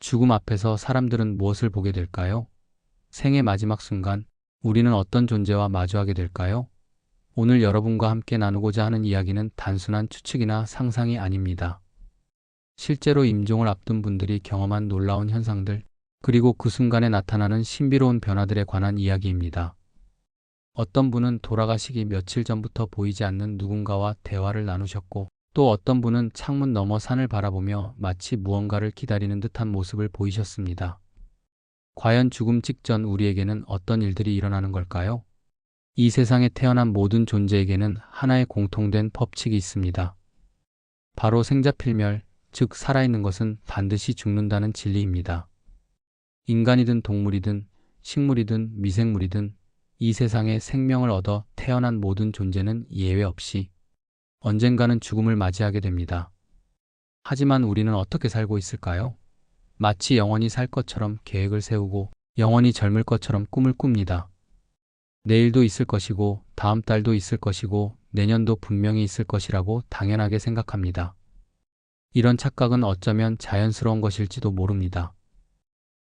죽음 앞에서 사람들은 무엇을 보게 될까요? 생의 마지막 순간, 우리는 어떤 존재와 마주하게 될까요? 오늘 여러분과 함께 나누고자 하는 이야기는 단순한 추측이나 상상이 아닙니다. 실제로 임종을 앞둔 분들이 경험한 놀라운 현상들, 그리고 그 순간에 나타나는 신비로운 변화들에 관한 이야기입니다. 어떤 분은 돌아가시기 며칠 전부터 보이지 않는 누군가와 대화를 나누셨고, 또 어떤 분은 창문 너머 산을 바라보며 마치 무언가를 기다리는 듯한 모습을 보이셨습니다. 과연 죽음 직전 우리에게는 어떤 일들이 일어나는 걸까요? 이 세상에 태어난 모든 존재에게는 하나의 공통된 법칙이 있습니다. 바로 생자필멸, 즉 살아있는 것은 반드시 죽는다는 진리입니다. 인간이든 동물이든 식물이든 미생물이든 이 세상에 생명을 얻어 태어난 모든 존재는 예외 없이 언젠가는 죽음을 맞이하게 됩니다. 하지만 우리는 어떻게 살고 있을까요? 마치 영원히 살 것처럼 계획을 세우고 영원히 젊을 것처럼 꿈을 꿉니다. 내일도 있을 것이고 다음 달도 있을 것이고 내년도 분명히 있을 것이라고 당연하게 생각합니다. 이런 착각은 어쩌면 자연스러운 것일지도 모릅니다.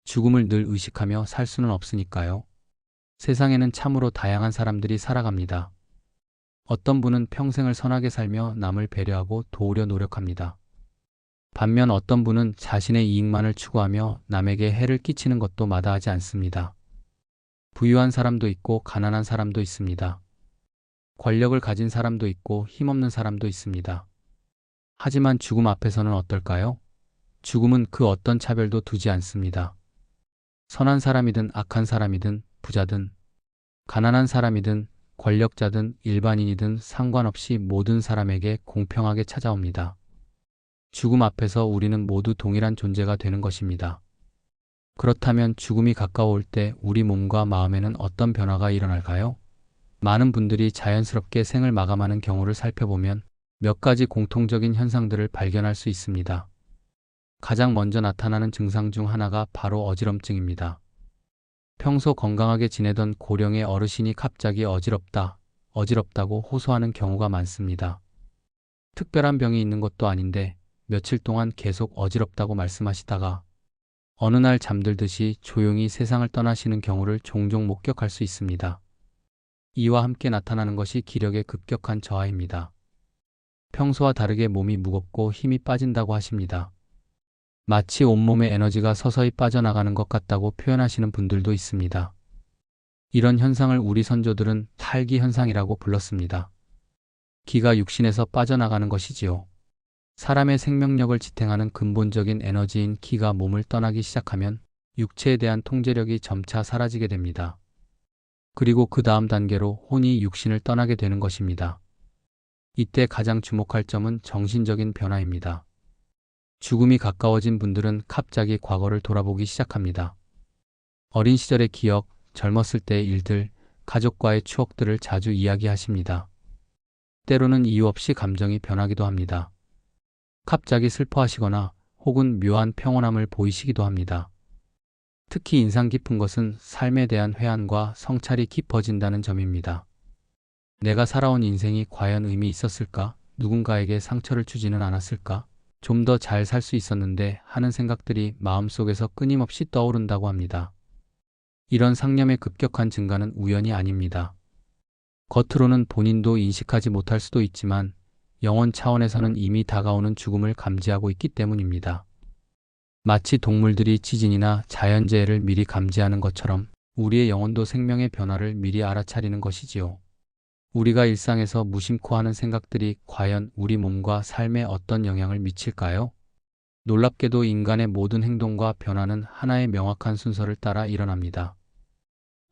죽음을 늘 의식하며 살 수는 없으니까요. 세상에는 참으로 다양한 사람들이 살아갑니다. 어떤 분은 평생을 선하게 살며 남을 배려하고 도우려 노력합니다. 반면 어떤 분은 자신의 이익만을 추구하며 남에게 해를 끼치는 것도 마다하지 않습니다. 부유한 사람도 있고 가난한 사람도 있습니다. 권력을 가진 사람도 있고 힘없는 사람도 있습니다. 하지만 죽음 앞에서는 어떨까요? 죽음은 그 어떤 차별도 두지 않습니다. 선한 사람이든 악한 사람이든 부자든 가난한 사람이든 권력자든 일반인이든 상관없이 모든 사람에게 공평하게 찾아옵니다. 죽음 앞에서 우리는 모두 동일한 존재가 되는 것입니다. 그렇다면 죽음이 가까워올 때 우리 몸과 마음에는 어떤 변화가 일어날까요? 많은 분들이 자연스럽게 생을 마감하는 경우를 살펴보면 몇 가지 공통적인 현상들을 발견할 수 있습니다. 가장 먼저 나타나는 증상 중 하나가 바로 어지럼증입니다. 평소 건강하게 지내던 고령의 어르신이 갑자기 어지럽다고 호소하는 경우가 많습니다. 특별한 병이 있는 것도 아닌데 며칠 동안 계속 어지럽다고 말씀하시다가 어느 날 잠들듯이 조용히 세상을 떠나시는 경우를 종종 목격할 수 있습니다. 이와 함께 나타나는 것이 기력의 급격한 저하입니다. 평소와 다르게 몸이 무겁고 힘이 빠진다고 하십니다. 마치 온몸의 에너지가 서서히 빠져나가는 것 같다고 표현하시는 분들도 있습니다. 이런 현상을 우리 선조들은 탈기 현상이라고 불렀습니다. 기가 육신에서 빠져나가는 것이지요. 사람의 생명력을 지탱하는 근본적인 에너지인 기가 몸을 떠나기 시작하면 육체에 대한 통제력이 점차 사라지게 됩니다. 그리고 그 다음 단계로 혼이 육신을 떠나게 되는 것입니다. 이때 가장 주목할 점은 정신적인 변화입니다. 죽음이 가까워진 분들은 갑자기 과거를 돌아보기 시작합니다. 어린 시절의 기억, 젊었을 때의 일들, 가족과의 추억들을 자주 이야기하십니다. 때로는 이유 없이 감정이 변하기도 합니다. 갑자기 슬퍼하시거나 혹은 묘한 평온함을 보이시기도 합니다. 특히 인상 깊은 것은 삶에 대한 회한과 성찰이 깊어진다는 점입니다. 내가 살아온 인생이 과연 의미 있었을까? 누군가에게 상처를 주지는 않았을까? 좀 더 잘 살 수 있었는데 하는 생각들이 마음속에서 끊임없이 떠오른다고 합니다. 이런 상념의 급격한 증가는 우연이 아닙니다. 겉으로는 본인도 인식하지 못할 수도 있지만 영혼 차원에서는 이미 다가오는 죽음을 감지하고 있기 때문입니다. 마치 동물들이 지진이나 자연재해를 미리 감지하는 것처럼 우리의 영혼도 생명의 변화를 미리 알아차리는 것이지요. 우리가 일상에서 무심코 하는 생각들이 과연 우리 몸과 삶에 어떤 영향을 미칠까요? 놀랍게도 인간의 모든 행동과 변화는 하나의 명확한 순서를 따라 일어납니다.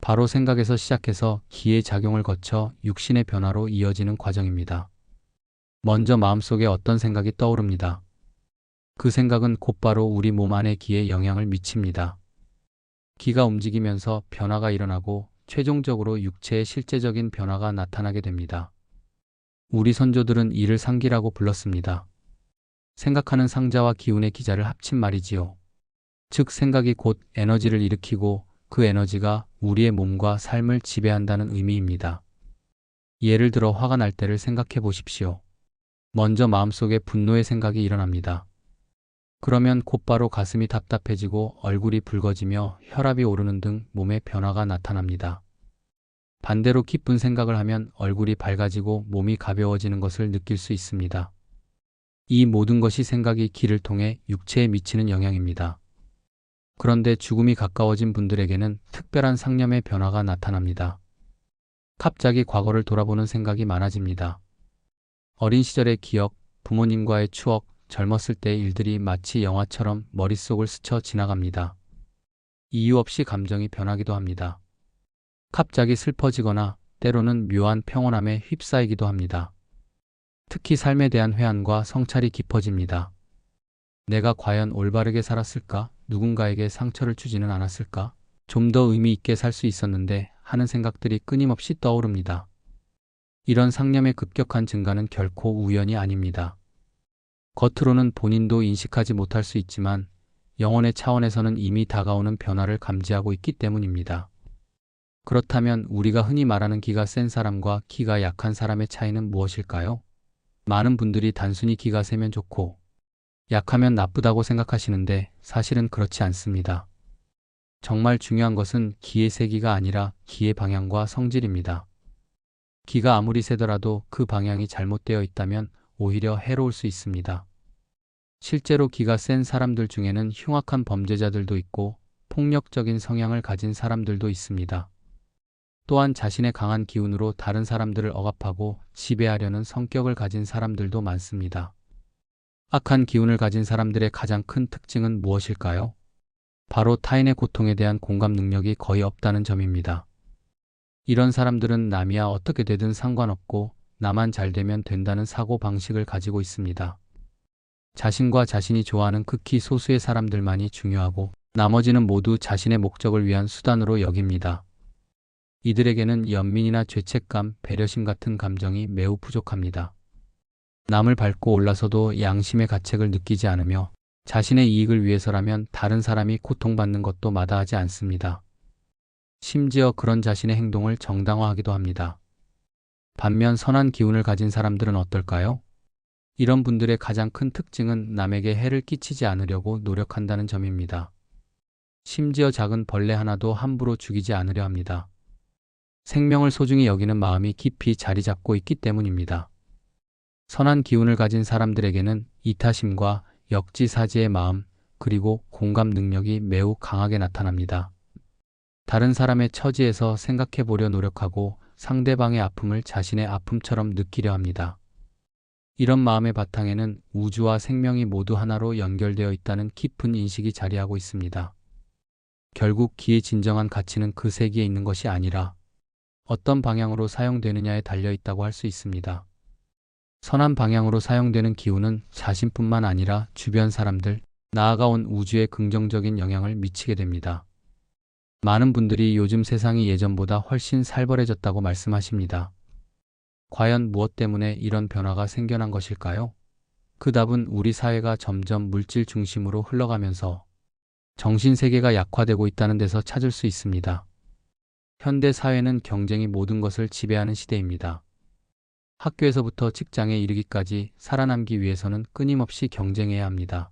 바로 생각에서 시작해서 기의 작용을 거쳐 육신의 변화로 이어지는 과정입니다. 먼저 마음속에 어떤 생각이 떠오릅니다. 그 생각은 곧바로 우리 몸 안의 기에 영향을 미칩니다. 기가 움직이면서 변화가 일어나고 최종적으로 육체의 실제적인 변화가 나타나게 됩니다. 우리 선조들은 이를 상기라고 불렀습니다. 생각하는 상자와 기운의 기자를 합친 말이지요. 즉 생각이 곧 에너지를 일으키고 그 에너지가 우리의 몸과 삶을 지배한다는 의미입니다. 예를 들어 화가 날 때를 생각해 보십시오. 먼저 마음속에 분노의 생각이 일어납니다. 그러면 곧바로 가슴이 답답해지고 얼굴이 붉어지며 혈압이 오르는 등 몸에 변화가 나타납니다. 반대로 기쁜 생각을 하면 얼굴이 밝아지고 몸이 가벼워지는 것을 느낄 수 있습니다. 이 모든 것이 생각이 기를 통해 육체에 미치는 영향입니다. 그런데 죽음이 가까워진 분들에게는 특별한 상념의 변화가 나타납니다. 갑자기 과거를 돌아보는 생각이 많아집니다. 어린 시절의 기억, 부모님과의 추억, 젊었을 때의 일들이 마치 영화처럼 머릿속을 스쳐 지나갑니다. 이유 없이 감정이 변하기도 합니다. 갑자기 슬퍼지거나 때로는 묘한 평온함에 휩싸이기도 합니다. 특히 삶에 대한 회한과 성찰이 깊어집니다. 내가 과연 올바르게 살았을까? 누군가에게 상처를 주지는 않았을까? 좀 더 의미 있게 살 수 있었는데 하는 생각들이 끊임없이 떠오릅니다. 이런 상념의 급격한 증가는 결코 우연이 아닙니다. 겉으로는 본인도 인식하지 못할 수 있지만 영혼의 차원에서는 이미 다가오는 변화를 감지하고 있기 때문입니다. 그렇다면 우리가 흔히 말하는 기가 센 사람과 기가 약한 사람의 차이는 무엇일까요? 많은 분들이 단순히 기가 세면 좋고 약하면 나쁘다고 생각하시는데 사실은 그렇지 않습니다. 정말 중요한 것은 기의 세기가 아니라 기의 방향과 성질입니다. 기가 아무리 세더라도 그 방향이 잘못되어 있다면 오히려 해로울 수 있습니다. 실제로 기가 센 사람들 중에는 흉악한 범죄자들도 있고 폭력적인 성향을 가진 사람들도 있습니다. 또한 자신의 강한 기운으로 다른 사람들을 억압하고 지배하려는 성격을 가진 사람들도 많습니다. 악한 기운을 가진 사람들의 가장 큰 특징은 무엇일까요? 바로 타인의 고통에 대한 공감 능력이 거의 없다는 점입니다. 이런 사람들은 남이야 어떻게 되든 상관없고 나만 잘 되면 된다는 사고 방식을 가지고 있습니다. 자신과 자신이 좋아하는 극히 소수의 사람들만이 중요하고 나머지는 모두 자신의 목적을 위한 수단으로 여깁니다. 이들에게는 연민이나 죄책감, 배려심 같은 감정이 매우 부족합니다. 남을 밟고 올라서도 양심의 가책을 느끼지 않으며 자신의 이익을 위해서라면 다른 사람이 고통받는 것도 마다하지 않습니다. 심지어 그런 자신의 행동을 정당화하기도 합니다. 반면 선한 기운을 가진 사람들은 어떨까요? 이런 분들의 가장 큰 특징은 남에게 해를 끼치지 않으려고 노력한다는 점입니다. 심지어 작은 벌레 하나도 함부로 죽이지 않으려 합니다. 생명을 소중히 여기는 마음이 깊이 자리 잡고 있기 때문입니다. 선한 기운을 가진 사람들에게는 이타심과 역지사지의 마음, 그리고 공감 능력이 매우 강하게 나타납니다. 다른 사람의 처지에서 생각해 보려 노력하고 상대방의 아픔을 자신의 아픔처럼 느끼려 합니다. 이런 마음의 바탕에는 우주와 생명이 모두 하나로 연결되어 있다는 깊은 인식이 자리하고 있습니다. 결국 기의 진정한 가치는 그 세기에 있는 것이 아니라 어떤 방향으로 사용되느냐에 달려 있다고 할 수 있습니다. 선한 방향으로 사용되는 기운은 자신뿐만 아니라 주변 사람들, 나아가 온 우주에 긍정적인 영향을 미치게 됩니다. 많은 분들이 요즘 세상이 예전보다 훨씬 살벌해졌다고 말씀하십니다. 과연 무엇 때문에 이런 변화가 생겨난 것일까요? 그 답은 우리 사회가 점점 물질 중심으로 흘러가면서 정신세계가 약화되고 있다는 데서 찾을 수 있습니다. 현대 사회는 경쟁이 모든 것을 지배하는 시대입니다. 학교에서부터 직장에 이르기까지 살아남기 위해서는 끊임없이 경쟁해야 합니다.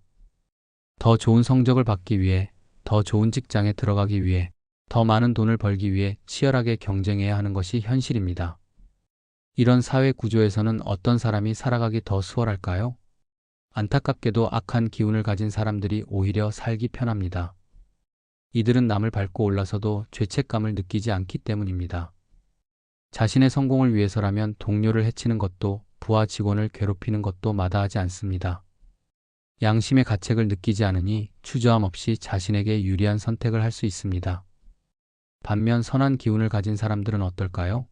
더 좋은 성적을 받기 위해, 더 좋은 직장에 들어가기 위해, 더 많은 돈을 벌기 위해 치열하게 경쟁해야 하는 것이 현실입니다. 이런 사회 구조에서는 어떤 사람이 살아가기 더 수월할까요? 안타깝게도 악한 기운을 가진 사람들이 오히려 살기 편합니다. 이들은 남을 밟고 올라서도 죄책감을 느끼지 않기 때문입니다. 자신의 성공을 위해서라면 동료를 해치는 것도 부하 직원을 괴롭히는 것도 마다하지 않습니다. 양심의 가책을 느끼지 않으니 추저함 없이 자신에게 유리한 선택을 할 수 있습니다. 반면 선한 기운을 가진 사람들은 어떨까요?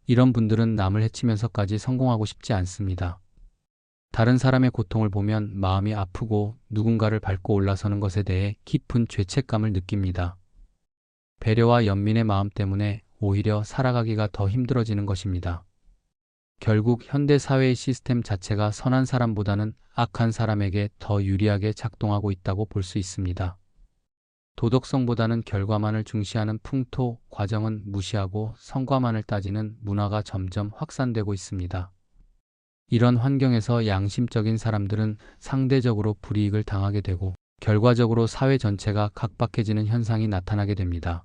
이런 분들은 남을 해치면서까지 성공하고 싶지 않습니다. 다른 사람의 고통을 보면 마음이 아프고 누군가를 밟고 올라서는 것에 대해 깊은 죄책감을 느낍니다. 배려와 연민의 마음 때문에 오히려 살아가기가 더 힘들어지는 것입니다. 결국 현대 사회의 시스템 자체가 선한 사람보다는 악한 사람에게 더 유리하게 작동하고 있다고 볼 수 있습니다. 도덕성보다는 결과만을 중시하는 풍토, 과정은 무시하고 성과만을 따지는 문화가 점점 확산되고 있습니다. 이런 환경에서 양심적인 사람들은 상대적으로 불이익을 당하게 되고 결과적으로 사회 전체가 각박해지는 현상이 나타나게 됩니다.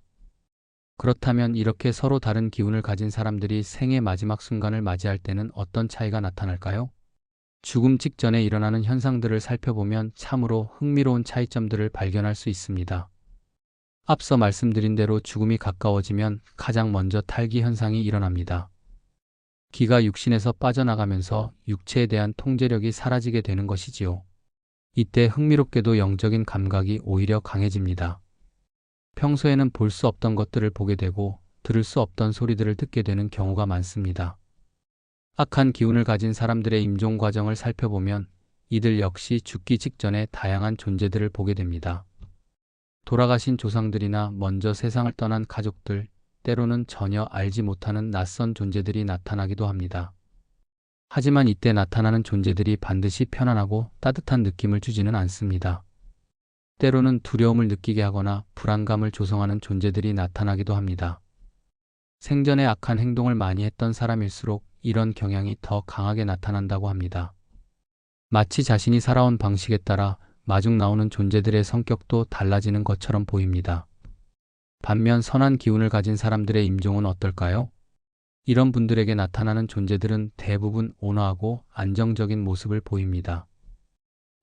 그렇다면 이렇게 서로 다른 기운을 가진 사람들이 생의 마지막 순간을 맞이할 때는 어떤 차이가 나타날까요? 죽음 직전에 일어나는 현상들을 살펴보면 참으로 흥미로운 차이점들을 발견할 수 있습니다. 앞서 말씀드린 대로 죽음이 가까워지면 가장 먼저 탈기 현상이 일어납니다. 기가 육신에서 빠져나가면서 육체에 대한 통제력이 사라지게 되는 것이지요. 이때 흥미롭게도 영적인 감각이 오히려 강해집니다. 평소에는 볼 수 없던 것들을 보게 되고 들을 수 없던 소리들을 듣게 되는 경우가 많습니다. 악한 기운을 가진 사람들의 임종 과정을 살펴보면 이들 역시 죽기 직전에 다양한 존재들을 보게 됩니다. 돌아가신 조상들이나 먼저 세상을 떠난 가족들, 때로는 전혀 알지 못하는 낯선 존재들이 나타나기도 합니다. 하지만 이때 나타나는 존재들이 반드시 편안하고 따뜻한 느낌을 주지는 않습니다. 때로는 두려움을 느끼게 하거나 불안감을 조성하는 존재들이 나타나기도 합니다. 생전에 악한 행동을 많이 했던 사람일수록 이런 경향이 더 강하게 나타난다고 합니다. 마치 자신이 살아온 방식에 따라 마중 나오는 존재들의 성격도 달라지는 것처럼 보입니다. 반면 선한 기운을 가진 사람들의 임종은 어떨까요? 이런 분들에게 나타나는 존재들은 대부분 온화하고 안정적인 모습을 보입니다.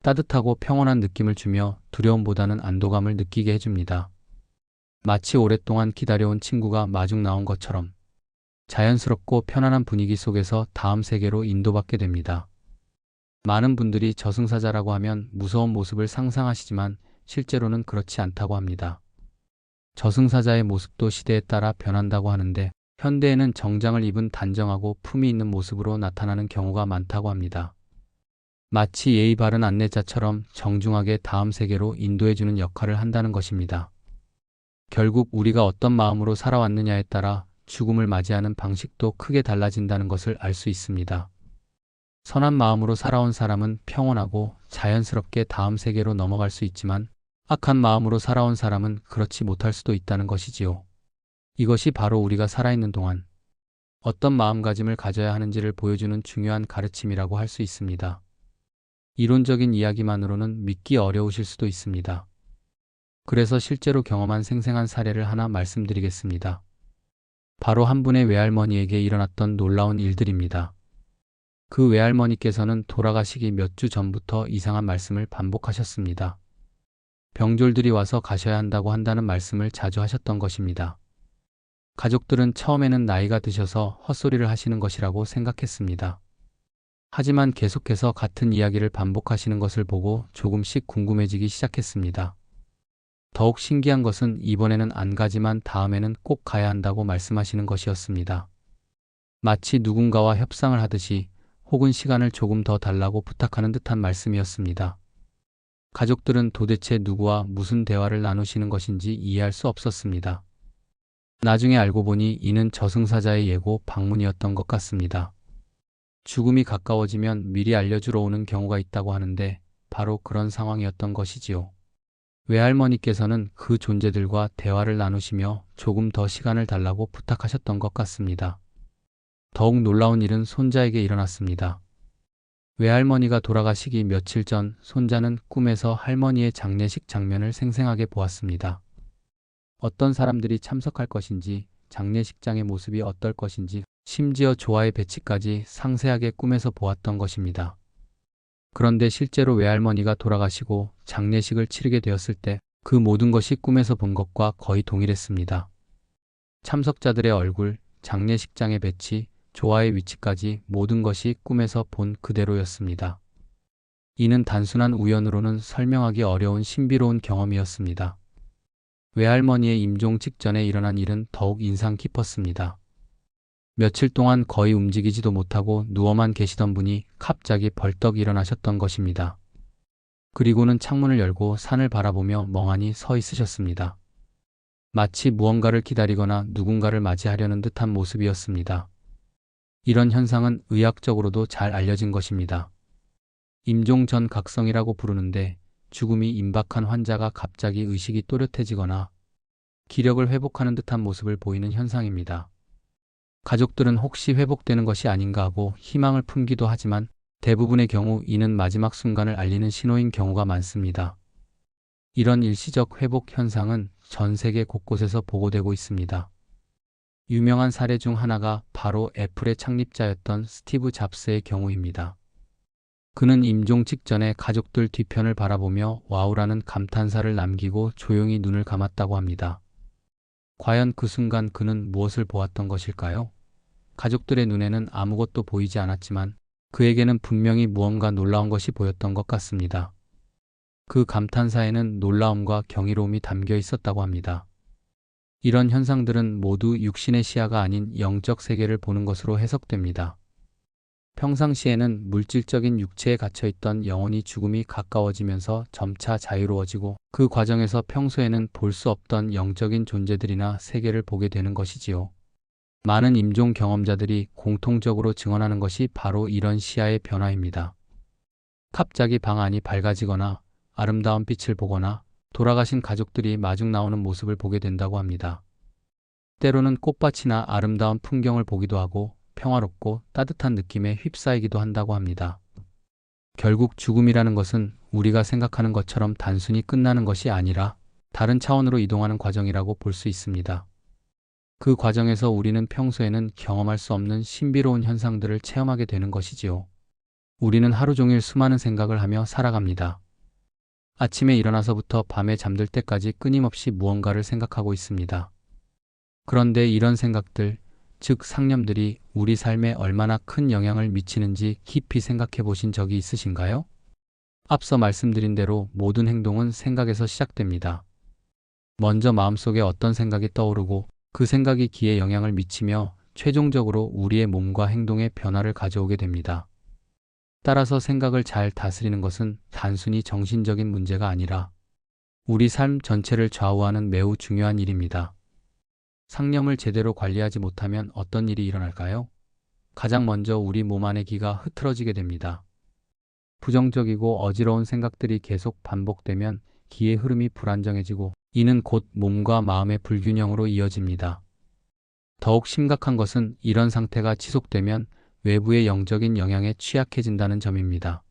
따뜻하고 평온한 느낌을 주며 두려움보다는 안도감을 느끼게 해줍니다. 마치 오랫동안 기다려온 친구가 마중 나온 것처럼 자연스럽고 편안한 분위기 속에서 다음 세계로 인도받게 됩니다. 많은 분들이 저승사자라고 하면 무서운 모습을 상상하시지만 실제로는 그렇지 않다고 합니다. 저승사자의 모습도 시대에 따라 변한다고 하는데 현대에는 정장을 입은 단정하고 품위 있는 모습으로 나타나는 경우가 많다고 합니다. 마치 예의 바른 안내자처럼 정중하게 다음 세계로 인도해주는 역할을 한다는 것입니다. 결국 우리가 어떤 마음으로 살아왔느냐에 따라 죽음을 맞이하는 방식도 크게 달라진다는 것을 알 수 있습니다. 선한 마음으로 살아온 사람은 평온하고 자연스럽게 다음 세계로 넘어갈 수 있지만 악한 마음으로 살아온 사람은 그렇지 못할 수도 있다는 것이지요. 이것이 바로 우리가 살아있는 동안 어떤 마음가짐을 가져야 하는지를 보여주는 중요한 가르침이라고 할 수 있습니다. 이론적인 이야기만으로는 믿기 어려우실 수도 있습니다. 그래서 실제로 경험한 생생한 사례를 하나 말씀드리겠습니다. 바로 한 분의 외할머니에게 일어났던 놀라운 일들입니다. 그 외할머니께서는 돌아가시기 몇 주 전부터 이상한 말씀을 반복하셨습니다. 병졸들이 와서 가셔야 한다는 말씀을 자주 하셨던 것입니다. 가족들은 처음에는 나이가 드셔서 헛소리를 하시는 것이라고 생각했습니다. 하지만 계속해서 같은 이야기를 반복하시는 것을 보고 조금씩 궁금해지기 시작했습니다. 더욱 신기한 것은 이번에는 안 가지만 다음에는 꼭 가야 한다고 말씀하시는 것이었습니다. 마치 누군가와 협상을 하듯이 혹은 시간을 조금 더 달라고 부탁하는 듯한 말씀이었습니다. 가족들은 도대체 누구와 무슨 대화를 나누시는 것인지 이해할 수 없었습니다. 나중에 알고 보니 이는 저승사자의 예고 방문이었던 것 같습니다. 죽음이 가까워지면 미리 알려주러 오는 경우가 있다고 하는데 바로 그런 상황이었던 것이지요. 외할머니께서는 그 존재들과 대화를 나누시며 조금 더 시간을 달라고 부탁하셨던 것 같습니다. 더욱 놀라운 일은 손자에게 일어났습니다. 외할머니가 돌아가시기 며칠 전 손자는 꿈에서 할머니의 장례식 장면을 생생하게 보았습니다. 어떤 사람들이 참석할 것인지, 장례식장의 모습이 어떨 것인지, 심지어 조화의 배치까지 상세하게 꿈에서 보았던 것입니다. 그런데 실제로 외할머니가 돌아가시고 장례식을 치르게 되었을 때 그 모든 것이 꿈에서 본 것과 거의 동일했습니다. 참석자들의 얼굴, 장례식장의 배치, 조화의 위치까지 모든 것이 꿈에서 본 그대로였습니다. 이는 단순한 우연으로는 설명하기 어려운 신비로운 경험이었습니다. 외할머니의 임종 직전에 일어난 일은 더욱 인상 깊었습니다. 며칠 동안 거의 움직이지도 못하고 누워만 계시던 분이 갑자기 벌떡 일어나셨던 것입니다. 그리고는 창문을 열고 산을 바라보며 멍하니 서 있으셨습니다. 마치 무언가를 기다리거나 누군가를 맞이하려는 듯한 모습이었습니다. 이런 현상은 의학적으로도 잘 알려진 것입니다. 임종 전 각성이라고 부르는데 죽음이 임박한 환자가 갑자기 의식이 또렷해지거나 기력을 회복하는 듯한 모습을 보이는 현상입니다. 가족들은 혹시 회복되는 것이 아닌가 하고 희망을 품기도 하지만 대부분의 경우 이는 마지막 순간을 알리는 신호인 경우가 많습니다. 이런 일시적 회복 현상은 전 세계 곳곳에서 보고되고 있습니다. 유명한 사례 중 하나가 바로 애플의 창립자였던 스티브 잡스의 경우입니다. 그는 임종 직전에 가족들 뒤편을 바라보며 와우라는 감탄사를 남기고 조용히 눈을 감았다고 합니다. 과연 그 순간 그는 무엇을 보았던 것일까요? 가족들의 눈에는 아무것도 보이지 않았지만 그에게는 분명히 무언가 놀라운 것이 보였던 것 같습니다. 그 감탄사에는 놀라움과 경이로움이 담겨 있었다고 합니다. 이런 현상들은 모두 육신의 시야가 아닌 영적 세계를 보는 것으로 해석됩니다. 평상시에는 물질적인 육체에 갇혀있던 영혼이 죽음이 가까워지면서 점차 자유로워지고 그 과정에서 평소에는 볼 수 없던 영적인 존재들이나 세계를 보게 되는 것이지요. 많은 임종 경험자들이 공통적으로 증언하는 것이 바로 이런 시야의 변화입니다. 갑자기 방 안이 밝아지거나 아름다운 빛을 보거나 돌아가신 가족들이 마중 나오는 모습을 보게 된다고 합니다. 때로는 꽃밭이나 아름다운 풍경을 보기도 하고 평화롭고 따뜻한 느낌에 휩싸이기도 한다고 합니다. 결국 죽음이라는 것은 우리가 생각하는 것처럼 단순히 끝나는 것이 아니라 다른 차원으로 이동하는 과정이라고 볼 수 있습니다. 그 과정에서 우리는 평소에는 경험할 수 없는 신비로운 현상들을 체험하게 되는 것이지요. 우리는 하루 종일 수많은 생각을 하며 살아갑니다. 아침에 일어나서부터 밤에 잠들 때까지 끊임없이 무언가를 생각하고 있습니다. 그런데 이런 생각들, 즉 상념들이 우리 삶에 얼마나 큰 영향을 미치는지 깊이 생각해 보신 적이 있으신가요? 앞서 말씀드린 대로 모든 행동은 생각에서 시작됩니다. 먼저 마음속에 어떤 생각이 떠오르고 그 생각이 기에 영향을 미치며 최종적으로 우리의 몸과 행동에 변화를 가져오게 됩니다. 따라서 생각을 잘 다스리는 것은 단순히 정신적인 문제가 아니라 우리 삶 전체를 좌우하는 매우 중요한 일입니다. 상념을 제대로 관리하지 못하면 어떤 일이 일어날까요? 가장 먼저 우리 몸 안의 기가 흐트러지게 됩니다. 부정적이고 어지러운 생각들이 계속 반복되면 기의 흐름이 불안정해지고 이는 곧 몸과 마음의 불균형으로 이어집니다. 더욱 심각한 것은 이런 상태가 지속되면 외부의 영적인 영향에 취약해진다는 점입니다.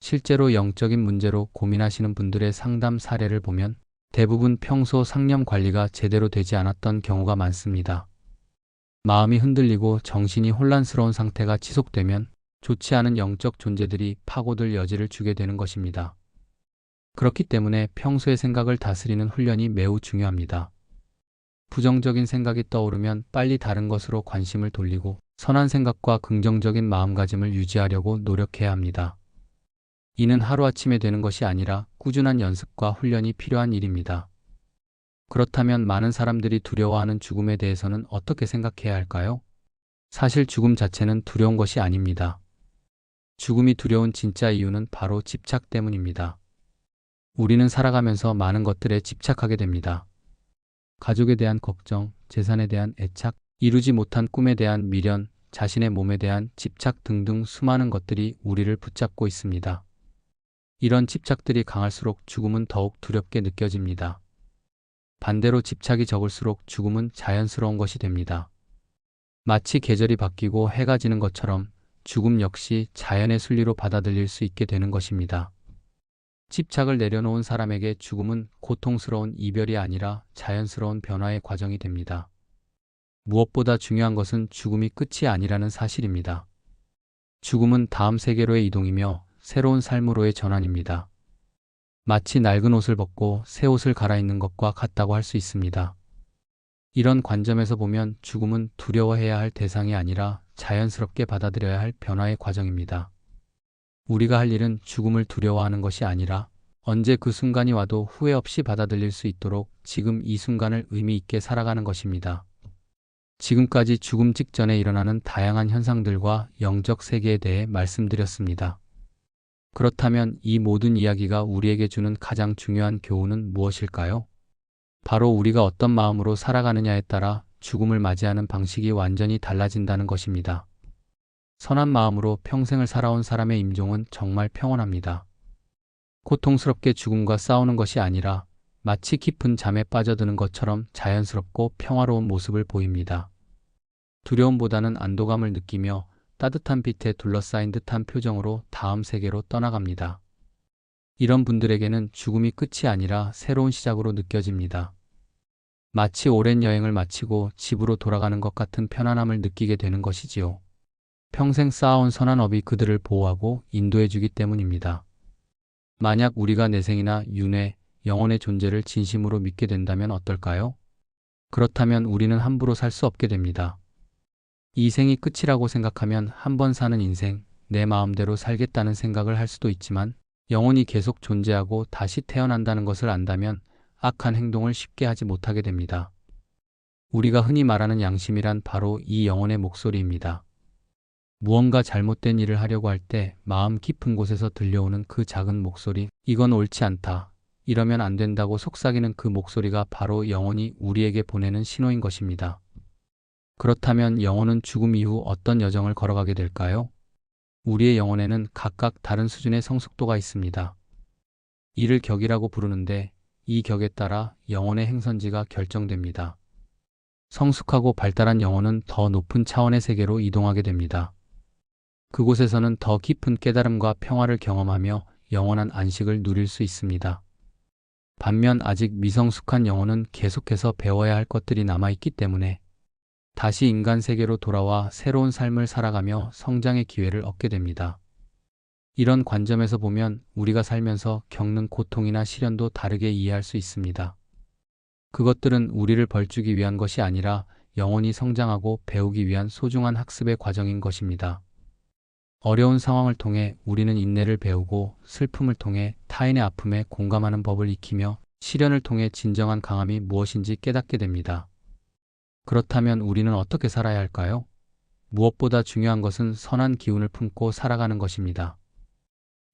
실제로 영적인 문제로 고민하시는 분들의 상담 사례를 보면 대부분 평소 상념 관리가 제대로 되지 않았던 경우가 많습니다. 마음이 흔들리고 정신이 혼란스러운 상태가 지속되면 좋지 않은 영적 존재들이 파고들 여지를 주게 되는 것입니다. 그렇기 때문에 평소의 생각을 다스리는 훈련이 매우 중요합니다. 부정적인 생각이 떠오르면 빨리 다른 것으로 관심을 돌리고 선한 생각과 긍정적인 마음가짐을 유지하려고 노력해야 합니다. 이는 하루아침에 되는 것이 아니라 꾸준한 연습과 훈련이 필요한 일입니다. 그렇다면 많은 사람들이 두려워하는 죽음에 대해서는 어떻게 생각해야 할까요? 사실 죽음 자체는 두려운 것이 아닙니다. 죽음이 두려운 진짜 이유는 바로 집착 때문입니다. 우리는 살아가면서 많은 것들에 집착하게 됩니다. 가족에 대한 걱정, 재산에 대한 애착, 이루지 못한 꿈에 대한 미련, 자신의 몸에 대한 집착 등등 수많은 것들이 우리를 붙잡고 있습니다. 이런 집착들이 강할수록 죽음은 더욱 두렵게 느껴집니다. 반대로 집착이 적을수록 죽음은 자연스러운 것이 됩니다. 마치 계절이 바뀌고 해가 지는 것처럼 죽음 역시 자연의 순리로 받아들일 수 있게 되는 것입니다. 집착을 내려놓은 사람에게 죽음은 고통스러운 이별이 아니라 자연스러운 변화의 과정이 됩니다. 무엇보다 중요한 것은 죽음이 끝이 아니라는 사실입니다. 죽음은 다음 세계로의 이동이며 새로운 삶으로의 전환입니다. 마치 낡은 옷을 벗고 새 옷을 갈아입는 것과 같다고 할 수 있습니다. 이런 관점에서 보면 죽음은 두려워해야 할 대상이 아니라 자연스럽게 받아들여야 할 변화의 과정입니다. 우리가 할 일은 죽음을 두려워하는 것이 아니라 언제 그 순간이 와도 후회 없이 받아들일 수 있도록 지금 이 순간을 의미 있게 살아가는 것입니다. 지금까지 죽음 직전에 일어나는 다양한 현상들과 영적 세계에 대해 말씀드렸습니다. 그렇다면 이 모든 이야기가 우리에게 주는 가장 중요한 교훈은 무엇일까요? 바로 우리가 어떤 마음으로 살아가느냐에 따라 죽음을 맞이하는 방식이 완전히 달라진다는 것입니다. 선한 마음으로 평생을 살아온 사람의 임종은 정말 평온합니다. 고통스럽게 죽음과 싸우는 것이 아니라 마치 깊은 잠에 빠져드는 것처럼 자연스럽고 평화로운 모습을 보입니다. 두려움보다는 안도감을 느끼며 따뜻한 빛에 둘러싸인 듯한 표정으로 다음 세계로 떠나갑니다. 이런 분들에게는 죽음이 끝이 아니라 새로운 시작으로 느껴집니다. 마치 오랜 여행을 마치고 집으로 돌아가는 것 같은 편안함을 느끼게 되는 것이지요. 평생 쌓아온 선한 업이 그들을 보호하고 인도해주기 때문입니다. 만약 우리가 내생이나 윤회, 영혼의 존재를 진심으로 믿게 된다면 어떨까요? 그렇다면 우리는 함부로 살 수 없게 됩니다. 이 생이 끝이라고 생각하면 한 번 사는 인생, 내 마음대로 살겠다는 생각을 할 수도 있지만 영혼이 계속 존재하고 다시 태어난다는 것을 안다면 악한 행동을 쉽게 하지 못하게 됩니다. 우리가 흔히 말하는 양심이란 바로 이 영혼의 목소리입니다. 무언가 잘못된 일을 하려고 할 때 마음 깊은 곳에서 들려오는 그 작은 목소리, 이건 옳지 않다, 이러면 안 된다고 속삭이는 그 목소리가 바로 영혼이 우리에게 보내는 신호인 것입니다. 그렇다면 영혼은 죽음 이후 어떤 여정을 걸어가게 될까요? 우리의 영혼에는 각각 다른 수준의 성숙도가 있습니다. 이를 격이라고 부르는데 이 격에 따라 영혼의 행선지가 결정됩니다. 성숙하고 발달한 영혼은 더 높은 차원의 세계로 이동하게 됩니다. 그곳에서는 더 깊은 깨달음과 평화를 경험하며 영원한 안식을 누릴 수 있습니다. 반면 아직 미성숙한 영혼은 계속해서 배워야 할 것들이 남아있기 때문에 다시 인간 세계로 돌아와 새로운 삶을 살아가며 성장의 기회를 얻게 됩니다. 이런 관점에서 보면 우리가 살면서 겪는 고통이나 시련도 다르게 이해할 수 있습니다. 그것들은 우리를 벌주기 위한 것이 아니라 영혼이 성장하고 배우기 위한 소중한 학습의 과정인 것입니다. 어려운 상황을 통해 우리는 인내를 배우고 슬픔을 통해 타인의 아픔에 공감하는 법을 익히며 시련을 통해 진정한 강함이 무엇인지 깨닫게 됩니다. 그렇다면 우리는 어떻게 살아야 할까요? 무엇보다 중요한 것은 선한 기운을 품고 살아가는 것입니다.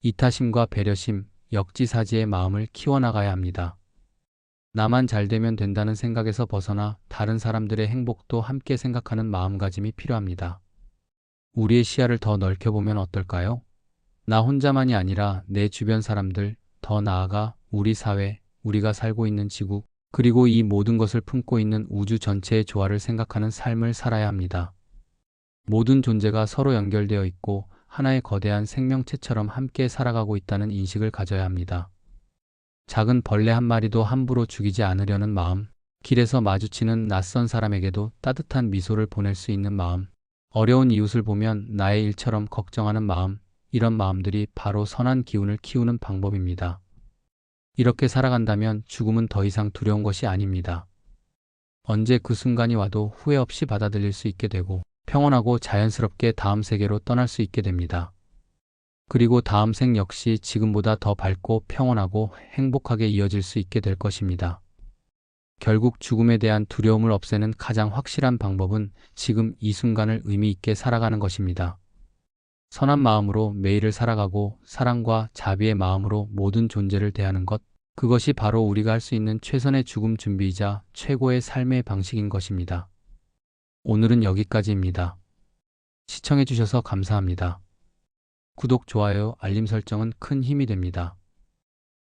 이타심과 배려심, 역지사지의 마음을 키워나가야 합니다. 나만 잘 되면 된다는 생각에서 벗어나 다른 사람들의 행복도 함께 생각하는 마음가짐이 필요합니다. 우리의 시야를 더 넓혀보면 어떨까요? 나 혼자만이 아니라 내 주변 사람들, 더 나아가 우리 사회, 우리가 살고 있는 지구, 그리고 이 모든 것을 품고 있는 우주 전체의 조화를 생각하는 삶을 살아야 합니다. 모든 존재가 서로 연결되어 있고 하나의 거대한 생명체처럼 함께 살아가고 있다는 인식을 가져야 합니다. 작은 벌레 한 마리도 함부로 죽이지 않으려는 마음, 길에서 마주치는 낯선 사람에게도 따뜻한 미소를 보낼 수 있는 마음, 어려운 이웃을 보면 나의 일처럼 걱정하는 마음, 이런 마음들이 바로 선한 기운을 키우는 방법입니다. 이렇게 살아간다면 죽음은 더 이상 두려운 것이 아닙니다. 언제 그 순간이 와도 후회 없이 받아들일 수 있게 되고 평온하고 자연스럽게 다음 세계로 떠날 수 있게 됩니다. 그리고 다음 생 역시 지금보다 더 밝고 평온하고 행복하게 이어질 수 있게 될 것입니다. 결국 죽음에 대한 두려움을 없애는 가장 확실한 방법은 지금 이 순간을 의미 있게 살아가는 것입니다. 선한 마음으로 매일을 살아가고 사랑과 자비의 마음으로 모든 존재를 대하는 것, 그것이 바로 우리가 할 수 있는 최선의 죽음 준비이자 최고의 삶의 방식인 것입니다. 오늘은 여기까지입니다. 시청해주셔서 감사합니다. 구독, 좋아요, 알림 설정은 큰 힘이 됩니다.